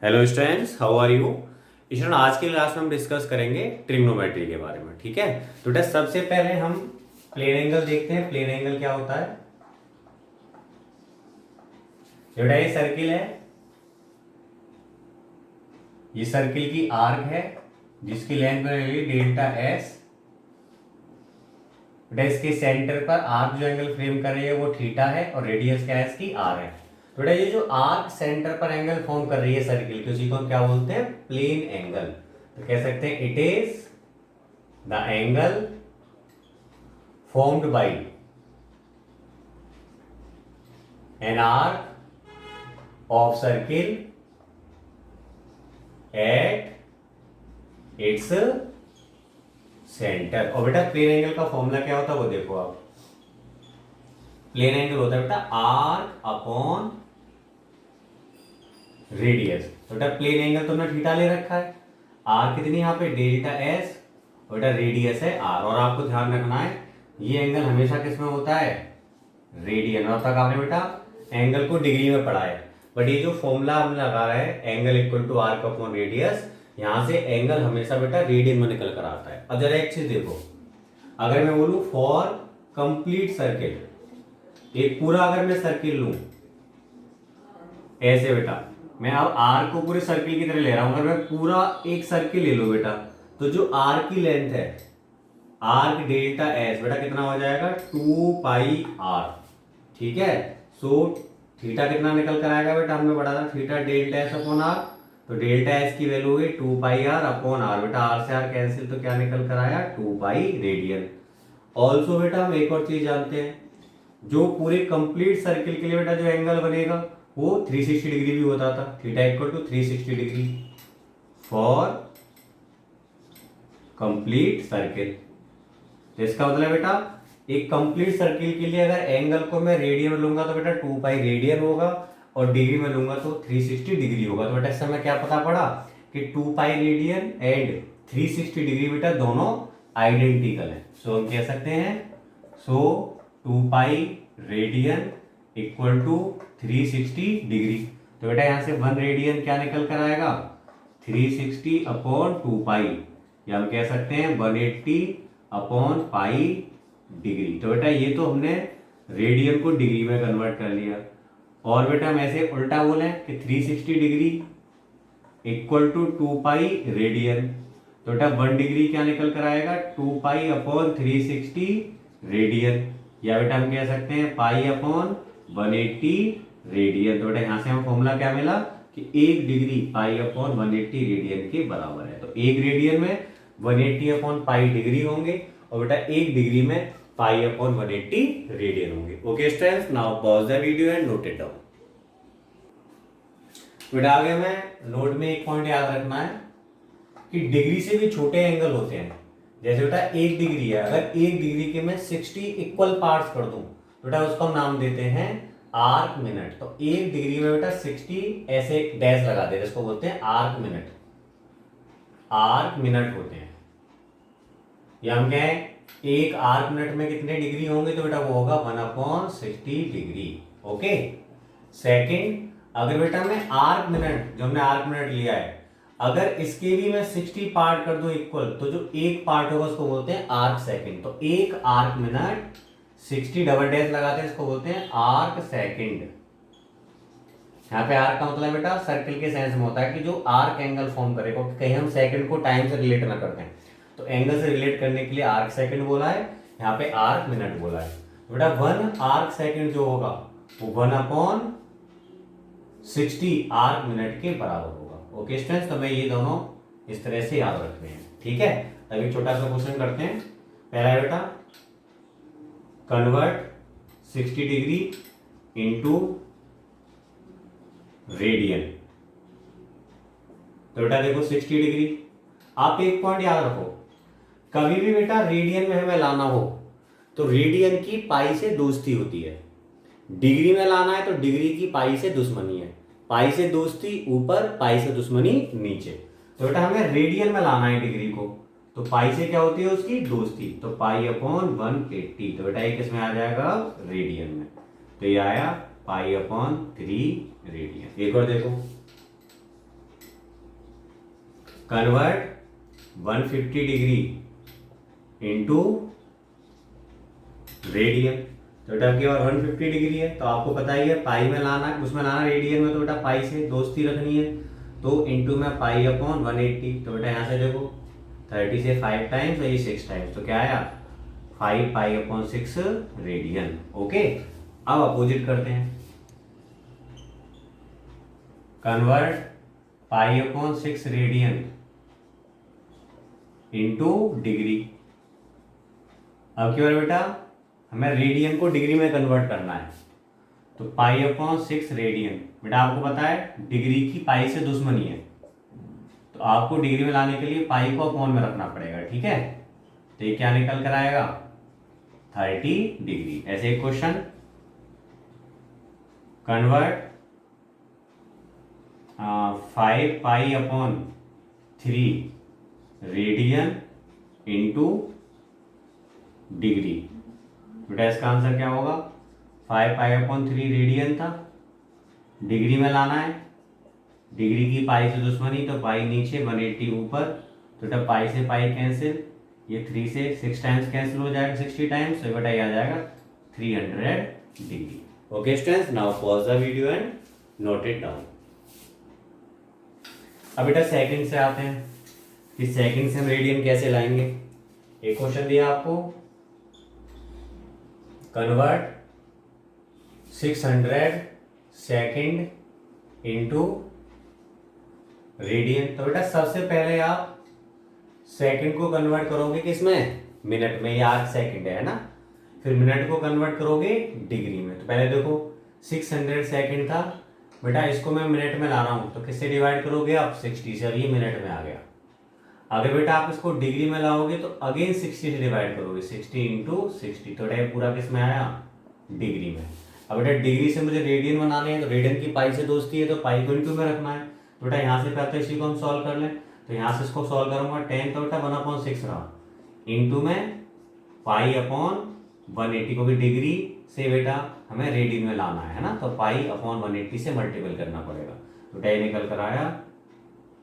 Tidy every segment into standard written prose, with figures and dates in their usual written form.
Hello students, how are you. Student, आज की class में हम डिस्कस करेंगे ट्रिग्नोमेट्री के बारे में। ठीक है, तो बेटा सबसे पहले हम प्लेन एंगल देखते हैं। प्लेन एंगल क्या होता है। बेटा ये सर्किल है, ये सर्किल की आर्क है जिसकी लेंथ बनेगी डेल्टा एस। बेटा इसके सेंटर पर आर्क जो एंगल फ्रेम कर रही है वो थीटा है और रेडियस क्या है इसकी आर है। तो बेटा ये जो आर्क सेंटर पर एंगल फॉर्म कर रही है सर्किल की, उसी को हम क्या बोलते हैं, प्लेन एंगल। तो कह सकते हैं it is the angle formed by an arc of circle at its center। और बेटा प्लेन एंगल का फॉर्मूला क्या होता है वो देखो आप। प्लेन एंगल होता है बेटा आर्क अपॉन रेडियस। तो बेटा प्लेन एंगल तुमने थीटा ले रखा है, आर कितनी यहाँ पे डेल्टा एस, और बेटा रेडियस है आर। और आपको ध्यान रखना है ये एंगल हमेशा किस में होता है, रेडियन। अब तक आपने बेटा एंगल को डिग्री में पढ़ा है, बट ये जो फॉर्मूला हम लगा रहे हैं angle equal to arc upon radius, यहां से एंगल हमेशा बेटा रेडियन में निकल कर आता है। अब जरा एक चीज देखो, अगर मैं बोलूं फॉर कंप्लीट सर्किल, एक पूरा अगर मैं सर्किल लूं ऐसे बेटा, मैं अब आर को पूरे सर्किल की तरह ले रहा हूं। अगर मैं पूरा एक सर्किल ले लूं बेटा, तो जो आर की लेंथ है आर्क डेल्टा एस बेटा कितना हो जाएगा, 2 पाई आर। ठीक है, सो थीटा कितना निकल कर आएगा बेटा, हमने पढ़ा था theta delta S upon R. तो डेल्टा एस की वैल्यू होगी 2 पाई आर अपॉन आर। बेटा आर से आर कैंसिल, तो क्या निकल कर आया, 2 पाई रेडियन। ऑल्सो बेटा हम एक और चीज जानते हैं, जो पूरे कंप्लीट सर्किल के लिए बेटा जो एंगल बनेगा वो 360 डिग्री भी होता था। Theta equal to 360 degree for complete circle. तो इसका मतलब बेटा एक कंप्लीट सर्किल के लिए अगर एंगल को मैं रेडियन में लूंगा तो बेटा 2 पाई रेडियन होगा, और डिग्री में लूंगा तो 360 डिग्री होगा। तो बेटा इससे हमें क्या पता पड़ा कि 2 पाई रेडियन एंड 360 डिग्री बेटा दोनों आइडेंटिकल है। सो हम कह सकते हैं, so 2 pi radian equal to 360 degree. तो बेटा यहां से 1 रेडियन क्या निकल कर आएगा, 360 अपॉन 2 पाई, या हम कह सकते हैं 180 अपॉन पाई डिग्री। तो बेटा ये तो हमने रेडियन को डिग्री में कन्वर्ट कर लिया। और बेटा हम ऐसे उल्टा बोले कि 360 degree equal to 2 pi radian. तो बेटा 1 डिग्री क्या निकल कर आएगा, 2 पाई अपॉन 360 रेडियन, या बेटा हम कह सकते हैं पाई अपॉन 180 रेडियन। तो बेटा यहां से हमें फॉर्मूला क्या मिला कि 1 डिग्री पाई अपॉन 180 रेडियन के बराबर है। तो 1 रेडियन में 180 अपॉन पाई डिग्री होंगे, और बेटा 1 डिग्री में पाई अपॉन 180 रेडियन होंगे। Okay students, now pause the video and note it down. बेटा आगे में नोट में एक पॉइंट याद रखना है कि डिग्री से भी छोटे एंगल होते हैं। जैसे बेटा 1 डिग्री है, अगर 1 डिग्री के मैं 60 इक्वल पार्ट्स कर दूं तो बेटा उसको हम नाम देते हैं आर्क मिनट। तो 1 डिग्री में बेटा 60 ऐसे डैश लगा देते, इसको बोलते हैं आर्क मिनट। आर्क मिनट होते हैं, या हम क्या है, एक आर्क मिनट में कितने डिग्री होंगे, तो बेटा वो होगा 1/60 डिग्री। ओके। सेकंड, अगर बेटा मैं आर्क मिनट, जो हमने आर्क मिनट लिया है, अगर इसके भी मैं 60 पार्ट कर दूं इक्वल, तो जो एक पार्ट होगा उसको बोलते हैं आर्क सेकंड। तो एक आर्क मिनट 60 डबल डैश लगाते हैं, इसको बोलते हैं आर्क सेकंड। यहाँ पे आर्क का मतलब बेटा सर्किल के सेंस में होता है कि जो आर्क एंगल फॉर्म करेगा, कहीं हम सेकंड को टाइम से रिलेट ना करते हैं, तो एंगल से रिलेट करने के लिए आर्क सेकंड बोला है, यहाँ पे आर्क मिनट बोला है। तो बेटा 1 आर्क सेकंड जो होगा वो 1/60 आर्क मिनट के बराबर होगा। ओके स्टूडेंट्स, तो मैं ये दोनों इस तरह से याद रखते हैं। ठीक है, अभी छोटा सा क्वेश्चन करते हैं। पहला बेटा कन्वर्ट 60 डिग्री इंटू रेडियन। तो बेटा देखो 60 डिग्री, आप एक पॉइंट याद रखो, कभी भी बेटा रेडियन में हमें लाना हो तो रेडियन की पाई से दोस्ती होती है, डिग्री में लाना है तो डिग्री की पाई से दुश्मनी है। पाई से दोस्ती ऊपर, पाई से दुश्मनी नीचे। तो बेटा हमें रेडियन में लाना है डिग्री को, तो पाई से क्या होती है उसकी दोस्ती, तो पाई अपॉन 180। तो बेटा ये किस में आ जाएगा, रेडियन में। तो ये आया पाई अपॉन 3 रेडियन। एक और देखो, कन्वर्ट 150 डिग्री इंटू रेडियन। तो बेटा आपकी बार 150 डिग्री है तो आपको पता ही है पाई में लाना है, उसमें लाना रेडियन में, तो बेटा पाई से दोस्ती रखनी है, तो इंटू में पाई अपॉन 180। तो बेटा यहाँ से देखो 30 से 5 टाइम्स और ये 6 टाइम्स, तो क्या आया 5 पाई अपॉन 6 रेडियन। ओके, अब अपोजिट करते हैं, convert pi upon 6 radian into degree. अब क्या बेटा हमें रेडियन को डिग्री में कन्वर्ट करना है, तो पाई अपॉन 6 रेडियन। बेटा आपको पता है डिग्री की पाई से दुश्मनी है, तो आपको डिग्री में लाने के लिए पाई को अपॉन में रखना पड़ेगा, ठीक है। तो ये क्या निकल कर आएगा 30 डिग्री। ऐसे एक question, convert 5 pi upon 3 radian into degree. बेटा इसका आंसर क्या होगा 5 पाई अपॉन 3 रेडियन था, डिग्री में लाना है, डिग्री की पाई से दुश्मनी, तो पाई नीचे 180 ऊपर, तो बेटा पाई से पाई कैंसिल, ये 3 से 6 टाइम्स कैंसिल हो जाएगा 60 टाइम्स, तो बेटा ये आ जाएगा 300 degree. Okay students, now pause the video and note it down. अब बेटा सेकंड से आते हैं कि सेकंड से हम रेडियन कैसे लाएंगे। एक क्वेश्चन दिया आपको, कन्वर्ट 600 सेकंड इंटू रेडियन। तो बेटा सबसे पहले आप सेकंड को कन्वर्ट करोगे किसमें, मिनट में, ये 8 सेकंड है ना, फिर मिनट को कन्वर्ट करोगे डिग्री में। तो पहले देखो 600 सेकंड था, बेटा इसको मैं मिनट में ला रहा हूं, तो किससे डिवाइड करोगे आप 60 से, अब ये मिनट में आ गया। अगर बेटा आप इसको डिग्री में लाओगे तो अगेन 60 से डिवाइड करोगे, 60 इंटू 60, तो बेटा पूरा किस में आया डिग्री में। अब बेटा डिग्री से मुझे रेडियन बनाने हैं, तो रेडियन की पाई से दोस्ती है, तो पाई को इंटू में रखना है। तो बेटा यहाँ से पहले इसी को हम सॉल्व कर लें, तो यहाँ से इसको सॉल्व करूंगा 10, तो बेटा 1/6 रहा, इंटू में पाई अपॉन 180 को भी डिग्री से बेटा हमें रेडियन में लाना है ना, तो पाई अपॉन 180 से मल्टीपल करना पड़ेगा। तो बेटा ये निकल कर आया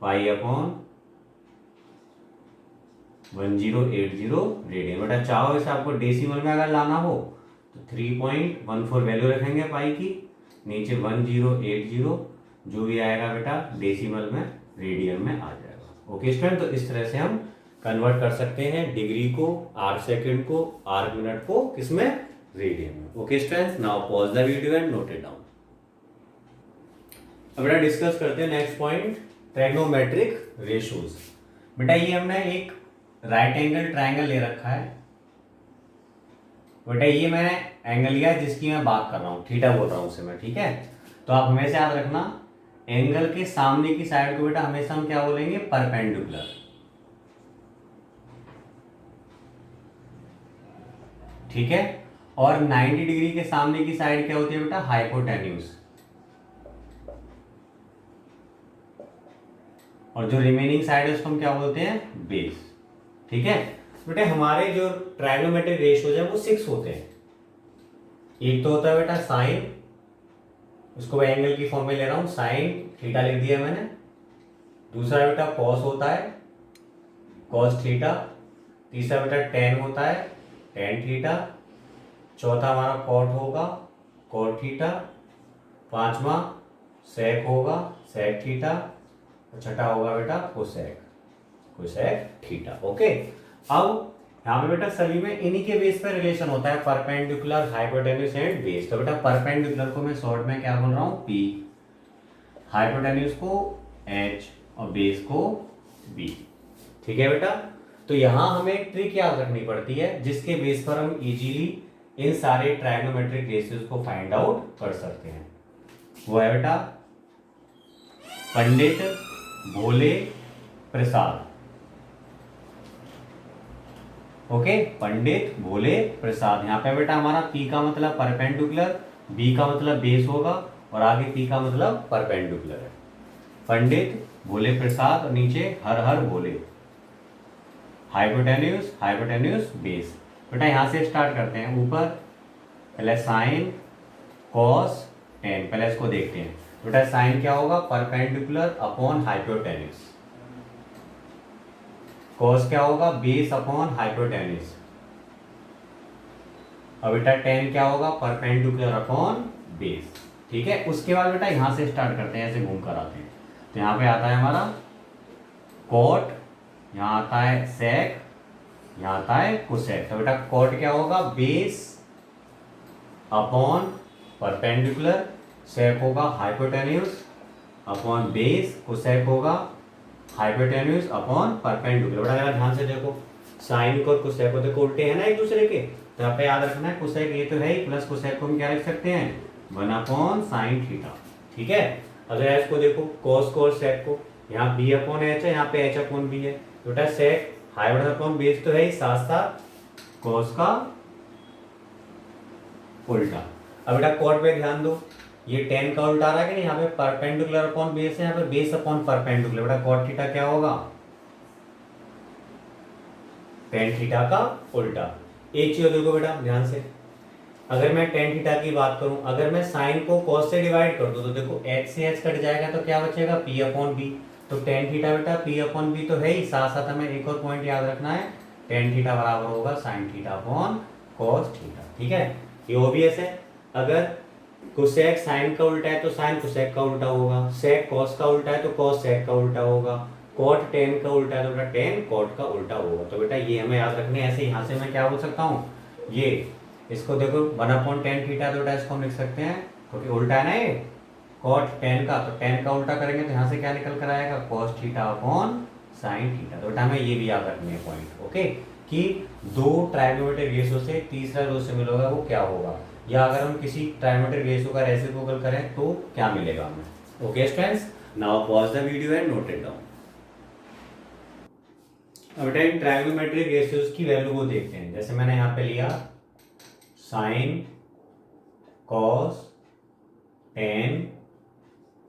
पाई अपॉन 1080 रेडियन। बेटा चाहो इसे आपको डेसिमल में अगर लाना हो तो 3.14 वैल्यू रखेंगे पाई की, नीचे 1080, जो भी आएगा बेटा डेसिमल में रेडियन में आ जाएगा। ओके स्टूडेंट, तो इस तरह से हम कन्वर्ट कर सकते हैं डिग्री को, आर सेकंड को, आर मिनट को किसमें, रेडियन में। Okay students, now pause the video and note it down. अब बेटा डिस्कस करते हैं नेक्स्ट पॉइंट, ट्राइगोनोमेट्रिक रेशियोज। बेटा ये हमने एक राइट एंगल ट्राइंगल ले रखा है, बेटा ये मैंने एंगल लिया जिसकी मैं बात कर रहा हूँ, थीटा बोल रहा हूँ उसे मैं, ठीक है। तो आप हमेशा याद रखना एंगल के सामने की साइड को बेटा हमेशा हम क्या बोलेंगे, परपेंडिकुलर, ठीक है। और 90 डिग्री के सामने की साइड क्या होती है बेटा, हाइपोटेन्यूज, और जो रिमेनिंग साइड है उसको हम क्या बोलते हैं, बेस, ठीक है। बेटा हमारे जो ट्राइगोनोमेट्रिक रेशियोज है वो 6 होते हैं। एक तो होता है बेटा साइन, उसको मैं एंगल की फॉर्म में ले रहा हूं, साइन थीटा लिख दिया मैंने। दूसरा बेटा कॉस होता है, कॉस थीटा। तीसरा बेटा टेन होता है, टेन थीटा। चौथा हमारा कॉट होगा, कॉट थीटा। पांचवा सेक होगा, सेक थीटा। और छठा होगा बेटा कोसेक, कोसेक थीटा। ओके, अब यहाँ पे बेटा सभी में इन्हीं के बेस पर रिलेशन होता है, परपेंडिकुलर, हाइपोटेन्यूज एंड बेस। तो बेटा परपेंडिकुलर को मैं शॉर्ट में क्या बोल रहा हूँ, पी, हाइपोटेन्यूज को एच और बेस को बी, ठीक है बेटा। तो यहाँ हमें एक ट्रिक याद रखनी पड़ती है जिसके बेस पर हम इजीली इन सारे ट्राइगोनोमेट्रिक रेशियोज को फाइंड आउट कर सकते हैं। वो है बेटा पंडित भोले प्रसाद। ओके, पंडित भोले प्रसाद। यहाँ पे बेटा हमारा P का मतलब परपेंडिकुलर, B का मतलब बेस होगा, और आगे P का मतलब परपेंडिकुलर है। पंडित भोले प्रसाद और नीचे हर हर भोले, हाइपोटेन्यूज, हाइपोटेन्यूज बेस। बेटा यहाँ से स्टार्ट करते हैं, ऊपर पहले साइन कॉस टेन, पहले इसको देखते हैं। बेटा साइन क्या होगा, परपेंडिकुलर अपॉन हाइपोटेन्यूज, कॉस क्या होगा, बेस अपॉन हाइपोटेन्यूज। और बेटा टेन क्या होगा, परपेंडिकुलर अपॉन बेस। ठीक है, उसके बाद बेटा यहां से स्टार्ट करते हैं, ऐसे घूम कर आते हैं। तो यहाँ पे आता है हमारा कॉट, यहाँ आता है सेक, यहाँ आता है कोसेक। तो बेटा कॉट क्या होगा, बेस अपॉन परपेंडिकुलर, सेक होगा हाइपोटेन्यूज अपॉन बेस, कोसेक होगा हाइपोटेन्यूज अपॉन परपेंडिकुलर। बेटा अगर ध्यान से देखो, साइन को और कोसेक को देखो उल्टे हैं ना एक दूसरे के, तो यहाँ पे याद रखना है कोसेक ये तो है ही, प्लस कोसेक को हम क्या लिख सकते हैं, 1 अपॉन साइन थीटा। ठीक है, अगर इसको देखो कॉस को और सेक को, यहाँ बी अपॉन एच है, यहाँ पे एच अपॉन बी है। तो बेटा सेक हाइपोटेन्यूज अपॉन बेस तो है ही, साथ साथ कॉस का उल्टा। अब बेटा कॉट पे ध्यान दो, ये टेन का उल्टा आ रहा है कि नहीं, यहाँ पे परपेंडिकुलर अपॉन बेस है, यहाँ पे बेस अपॉन परपेंडिकुलर। बेटा कॉट थीटा क्या होगा, टेन थीटा का उल्टा। एक चीज देखो बेटा ध्यान से, अगर मैं टेन थीटा की बात करूं, अगर मैं साइन को कॉस से डिवाइड कर दूं तो देखो एच से एच कट जाएगा, तो क्या बचेगा, पी अपॉन बी। तो टेन थीटा बेटा पी अपॉन बी तो है ही, साथ साथ हमें एक और पॉइंट याद रखना है, टेन थीटा बराबर होगा sign theta upon cos theta. ठीक है, ये ओबियस है। अगर कोसेक साइन का उल्टा है तो साइन कोसेक का उल्टा होगा, सेक कॉस का उल्टा है तो कॉस सेक का उल्टा होगा, कॉट टेन का उल्टा है तो बेटा टेन कॉट का उल्टा होगा। तो बेटा ये हमें याद रखने हैं। ऐसे यहाँ से मैं क्या बोल सकता हूँ, ये इसको देखो 1 अपॉन टेन थीटा, तो बेटा इसको हम लिख सकते हैं, क्योंकि उल्टा है ना ये कॉट टेन का, तो टेन का उल्टा करेंगे तो यहाँ से क्या निकल कर आएगा, cos theta upon sine theta. तो बेटा हमें ये भी याद रखनी है पॉइंट, ओके, कि दो ट्राइगोनोमेट्रिक रेशियो से तीसरा जो से मिलेगा वो क्या होगा, या अगर हम किसी ट्राइगोनोमेट्रिक रेशियो का रेसिप्रोकल करें तो क्या मिलेगा हमें। Okay students, now pause the video and note it down. अब बेटा इन ट्राइगोनोमेट्रिक रेशियोज की वैल्यू को देखते हैं। जैसे मैंने यहाँ पे लिया sine cos tan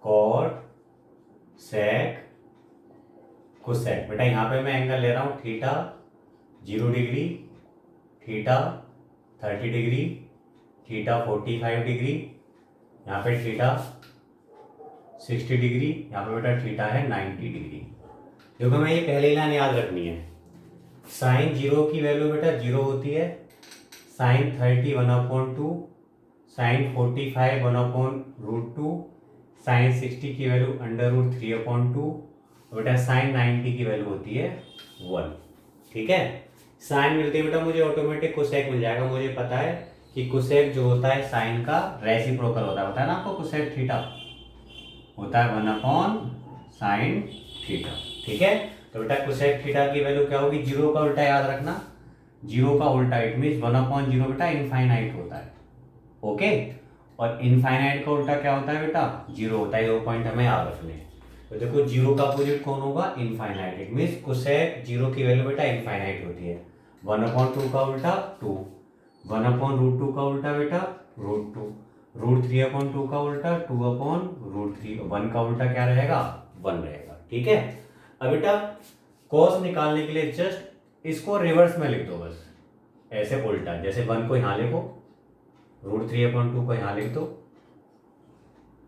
cot sec cosec. बेटा यहाँ पे मैं एंगल ले रहा हूँ theta 0 degree, theta 30 degree, theta 45 degree, यहाँ पे थीटा 60 डिग्री, यहाँ पे बेटा थीटा है 90 डिग्री। देखो मैं ये पहले लाइन याद रखनी है, साइन 0 की वैल्यू बेटा 0 होती है, साइन 30 1/2, साइन 45 1/√2, साइन 60 की वैल्यू √3/2, बेटा साइन 90 की वैल्यू होती है 1। ठीक है, साइन मिलती है बेटा मुझे ऑटोमेटिक कोसेक मिल जाएगा। मुझे पता है कि कोसेक जो होता है साइन का रेसिप्रोकल होता है ना आपको, कोसेक थीटा होता है 1 अपॉन साइन थीटा। ठीक है, तो बेटा कोसेक थीटा की वैल्यू क्या होगी, 0 का उल्टा याद रखना, 0 का उल्टा इट मीन 1/0 बेटा इनफाइनाइट होता है। ओके, और इनफाइनाइट का उल्टा क्या होता है बेटा, 0 होता है। 2 पॉइंट हमें याद रखने हैं। तो देखो 0 का अपोजिट कौन होगा, इनफाइनाइट। इट मीन कोसेक 0 की वैल्यू बेटा इनफाइनाइट होती है। 1/2 का उल्टा 2, 1/√2 का उल्टा बेटा √2, √3/2 का उल्टा 2/√3, 1 का उल्टा क्या रहेगा, 1 रहेगा। ठीक है, अब बेटा कॉस निकालने के लिए जस्ट इसको रिवर्स में लिख दो, बस ऐसे उल्टा। जैसे 1 को यहाँ लिखो, √3/2 को यहाँ लिख दो,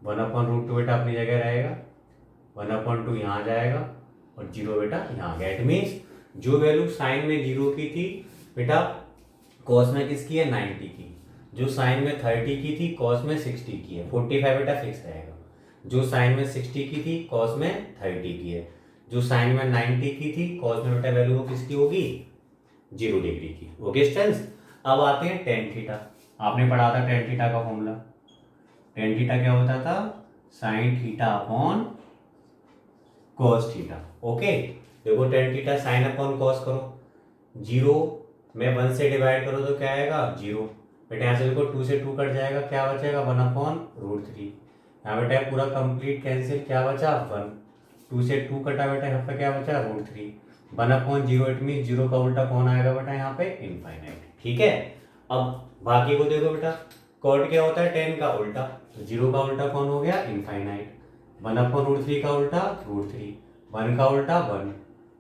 1/√2 बेटा अपनी जगह रहेगा, 1/2 यहाँ जाएगा और 0 बेटा यहाँ गया। इट मीन्स जो वैल्यू साइन में 0 की थी बेटा कॉस में किसकी है, 90 की। जो साइन में 30 की थी कॉस में 60 की है। 45 बेटा फिक्स रहेगा। जो साइन में 60 की थी कॉस में 30 की है। जो साइन में 90 की थी कॉस में बेटा वैल्यू वो किसकी होगी, 0 डिग्री की। ओके स्टूडेंट्स, अब आते हैं टेन थीटा। आपने पढ़ा था टेन थीटा का फॉर्मूला। टेन थीटा क्या होता था, sine theta upon cos theta. Okay, देखो tan theta sine upon cos करो, 0 में 1 से डिवाइड करो तो क्या आएगा, 0। बेटा यहाँ से देखो 2 से 2 कट जाएगा, क्या बचेगा, 1/√3। यहाँ बेटा पूरा कंप्लीट कैंसिल, क्या बचा 1। 2 से 2 कटा बेटा, यहाँ पे क्या बचा √3। 1/0 इट मीन 0 का उल्टा कौन आएगा बेटा यहाँ पे, इनफाइनाइट। ठीक है, अब बाकी को देखो बेटा, कॉट क्या होता है, टेन का उल्टा, तो 0 का उल्टा कौन हो गया, इनफाइनाइट। 1/√3 का उल्टा √3, 1 का उल्टा 1,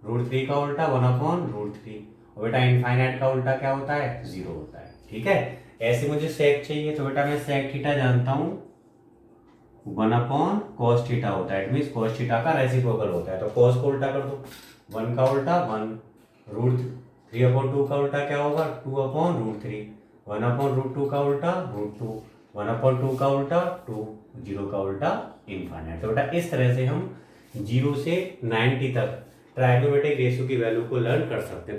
√3 का उल्टा 1/√3, और बेटा इनफाइनाइट का उल्टा क्या होता है, 0 होता है। ठीक है, ऐसे मुझे सेक चाहिए तो बेटा मैं सेक थीटा जानता हूँ 1/cos थीटा होता है। इट मीन cos थीटा का रेसिप्रोकल होता है। तो cos को उल्टा कर दो, 1 का उल्टा 1, 3/2 का उल्टा क्या होगा, 2/√3, 1/√2 का उल्टा √2, 1/2 का उल्टा 2, 0 का उल्टा इनफाइनाइट। तो बेटा इस तरह से हम 0 से 90 तक ट्राइगोनोमेट्रिक रेशियो की वैल्यू को लर्न कर सकते हैं।